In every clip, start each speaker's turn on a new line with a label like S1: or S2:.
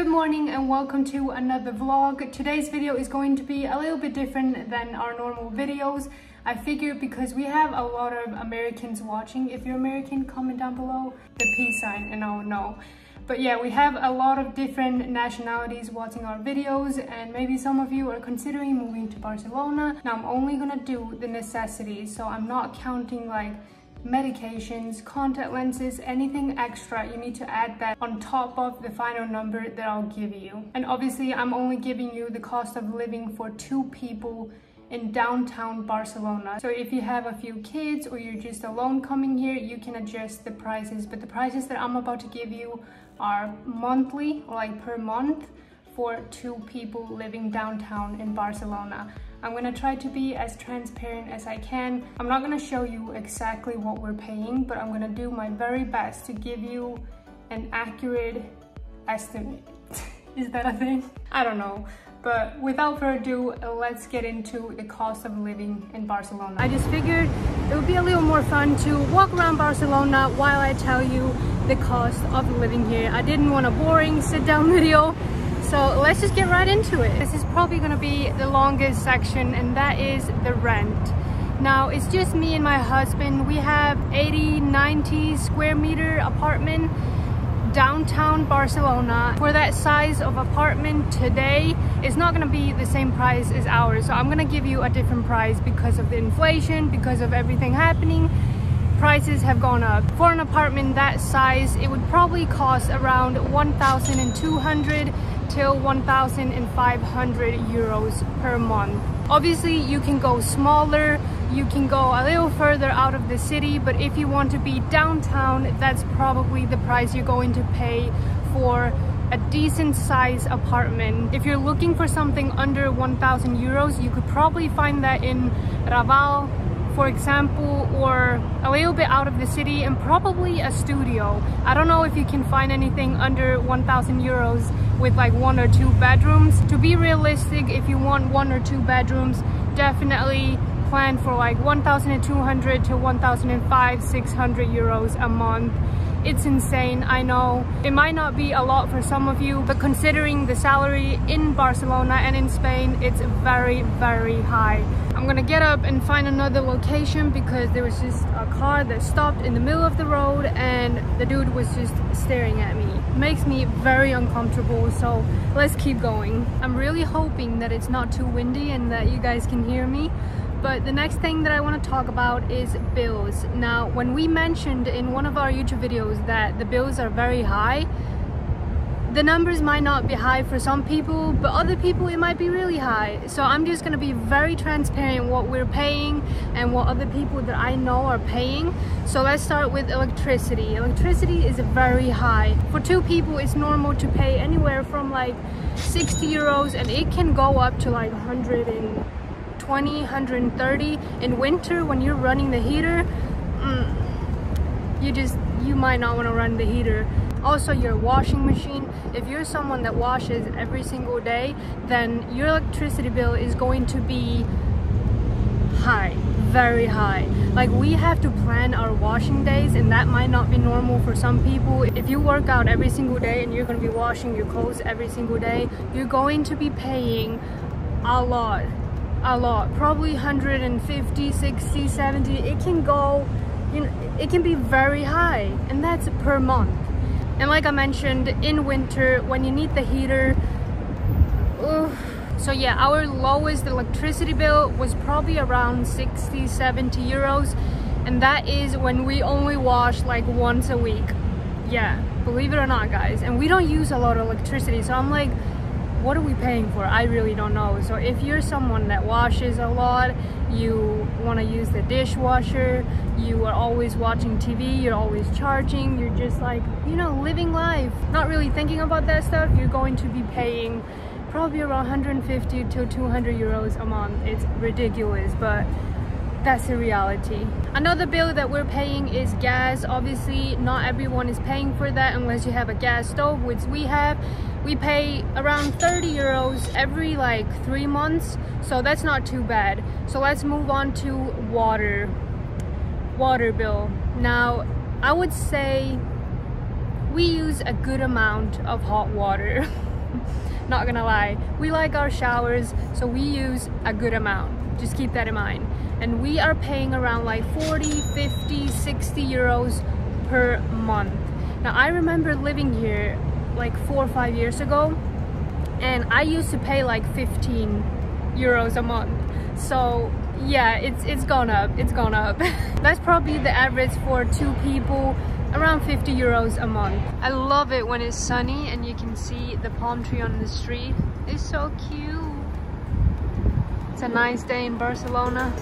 S1: Good morning and welcome to another vlog. Today's video is going to be a little bit different than our normal videos. I figured because we have a lot of Americans watching. If you're American, comment down below the peace sign and I'll know. But yeah, we have a lot of different nationalities watching our videos, and maybe some of you are considering moving to Barcelona. Now I'm only gonna do the necessities, so I'm not counting like medications, contact lenses, anything extra. You need to add that on top of the final number that I'll give you. And obviously I'm only giving you the cost of living for 2 people in downtown Barcelona. So if you have a few kids or you're just alone coming here, you can adjust the prices. But the prices that I'm about to give you are monthly, or like per month, for 2 people living downtown in Barcelona. I'm gonna try to be as transparent as I can. I'm not gonna show you exactly what we're paying, but I'm gonna do my very best to give you an accurate estimate. Is that a thing? I don't know. But without further ado, let's get into the cost of living in Barcelona. I just figured it would be a little more fun to walk around Barcelona while I tell you the cost of living here. I didn't want a boring sit-down video, so let's just get right into it. This is probably gonna be the longest section, and that is the rent. Now, it's just me and my husband. We have 80-90 square meter apartment downtown Barcelona. For that size of apartment today, it's not gonna be the same price as ours. So I'm gonna give you a different price because of the inflation, because of everything happening. Prices have gone up. For an apartment that size, it would probably cost around 1,200 till 1,500 euros per month. Obviously, you can go smaller, you can go a little further out of the city, but if you want to be downtown, that's probably the price you're going to pay for a decent size apartment. If you're looking for something under 1,000 euros, you could probably find that in Raval, for example, or a little bit out of the city, and probably a studio. I don't know if you can find anything under 1,000 euros with like 1 or 2 bedrooms. To be realistic, if you want 1 or 2 bedrooms, definitely plan for like 1,200 to 1,500-600 euros a month. It's insane, I know. It might not be a lot for some of you, but considering the salary in Barcelona and in Spain, it's very, very high. I'm gonna get up and find another location because there was just a car that stopped in the middle of the road and the dude was just staring at me. It makes me very uncomfortable, so let's keep going. I'm really hoping that it's not too windy and that you guys can hear me. But the next thing that I want to talk about is bills. Now, when we mentioned in one of our YouTube videos that the bills are very high, the numbers might not be high for some people, but other people it might be really high. So I'm just going to be very transparent what we're paying and what other people that I know are paying. So let's start with electricity. Electricity is very high. For 2 people, it's normal to pay anywhere from like 60 euros, and it can go up to like 120, 130 in winter when you're running the heater. You might not want to run the heater. Also, your washing machine, if you're someone that washes every single day, then your electricity bill is going to be high, very high. Like, we have to plan our washing days, and that might not be normal for some people. If you work out every single day and you're going to be washing your clothes every single day, you're going to be paying a lot, probably 150, 60, 70. It can go, you know, it can be very high, and that's per month. And like I mentioned, in winter when you need the heater, so yeah, our lowest electricity bill was probably around 60-70 euros, and that is when we only wash like once a week. Yeah, believe it or not, guys. And we don't use a lot of electricity, so I'm like, what are we paying for? I really don't know. So if you're someone that washes a lot, you want to use the dishwasher, you are always watching TV, you're always charging, you're just like, you know, living life, not really thinking about that stuff, you're going to be paying probably around 150 to 200 euros a month. It's ridiculous, but that's the reality. Another bill that we're paying is gas. Obviously, not everyone is paying for that unless you have a gas stove, which we have. We pay around 30 euros every like 3 months, so that's not too bad. So let's move on to water bill. Now, I would say we use a good amount of hot water. Not gonna lie, we like our showers, so we use a good amount. Just keep that in mind. And we are paying around like 40, 50, 60 euros per month. Now I remember living here like 4 or 5 years ago, and I used to pay like 15 euros a month. So yeah, it's gone up, it's gone up. That's probably the average for 2 people, around 50 euros a month. I love it when it's sunny and you can see the palm tree on the street. It's so cute. It's a nice day in Barcelona.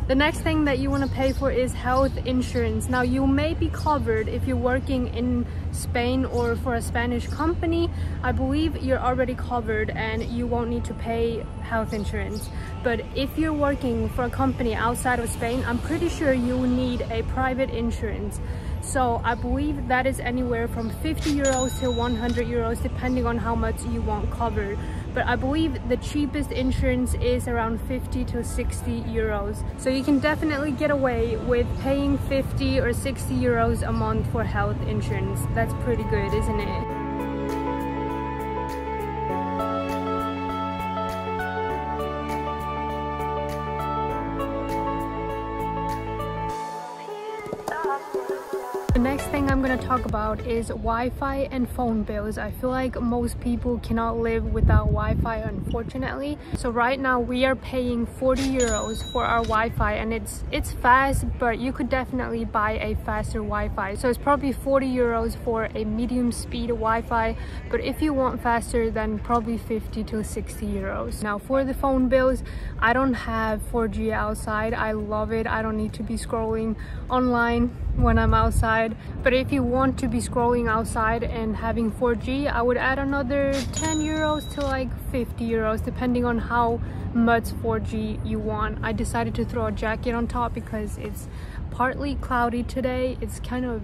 S1: The next thing that you want to pay for is health insurance. Now you may be covered if you're working in Spain or for a Spanish company. I believe you're already covered and you won't need to pay health insurance. But if you're working for a company outside of Spain, I'm pretty sure you will need a private insurance. So I believe that is anywhere from 50 euros to 100 euros depending on how much you want covered. But I believe the cheapest insurance is around 50 to 60 euros. So you can definitely get away with paying 50 or 60 euros a month for health insurance. That's pretty good, isn't it? The next thing I'm going to talk about is Wi-Fi and phone bills. I feel like most people cannot live without Wi-Fi, unfortunately. So right now we are paying 40 euros for our Wi-Fi, and it's fast, but you could definitely buy a faster Wi-Fi. So it's probably 40 euros for a medium speed Wi-Fi, but if you want faster, then probably 50 to 60 euros. Now for the phone bills, I don't have 4G outside. I love it. I don't need to be scrolling online when I'm outside. But if you want to be scrolling outside and having 4G, I would add another 10 euros to like 50 euros depending on how much 4G you want. I decided to throw a jacket on top because it's partly cloudy today. It's kind of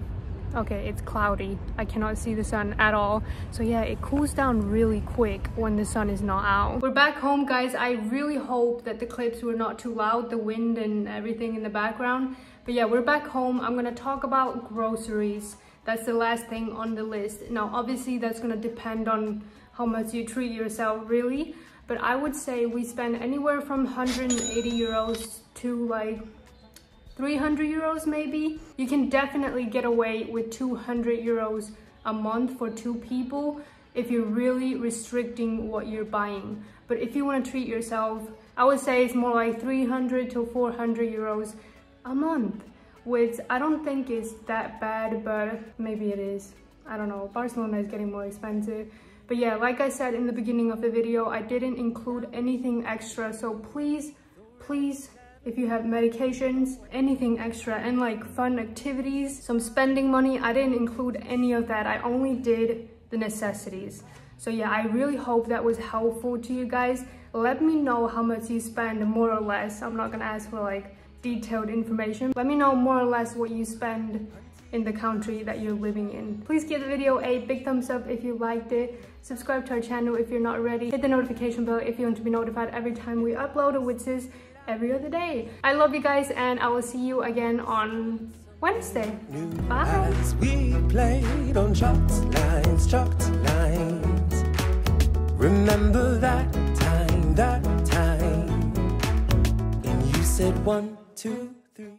S1: okay, it's cloudy. I cannot see the sun at all. So yeah, it cools down really quick when the sun is not out. We're back home, guys. I really hope that the clips were not too loud, the wind and everything in the background. But yeah, we're back home. I'm gonna talk about groceries. That's the last thing on the list. Now, obviously that's gonna depend on how much you treat yourself, really. But I would say we spend anywhere from 180 euros to like 300 euros maybe. You can definitely get away with 200 euros a month for 2 people if you're really restricting what you're buying. But if you want to treat yourself, I would say it's more like 300 to 400 euros a month, which I don't think is that bad, but maybe it is. I don't know. Barcelona is getting more expensive. But yeah, like I said in the beginning of the video, I didn't include anything extra. So please, if you have medications, anything extra, and like fun activities, some spending money, I didn't include any of that. I only did the necessities. So yeah, I really hope that was helpful to you guys. Let me know how much you spend, more or less. I'm not gonna ask for like detailed information. Let me know more or less what you spend in the country that you're living in. Please give the video a big thumbs up if you liked it. Subscribe to our channel if you're not already. Hit the notification bell if you want to be notified every time we upload, which is every other day. I love you guys, and I will see you again on Wednesday. Bye. As we played on chalked lines. Remember that time, and you said 1, 2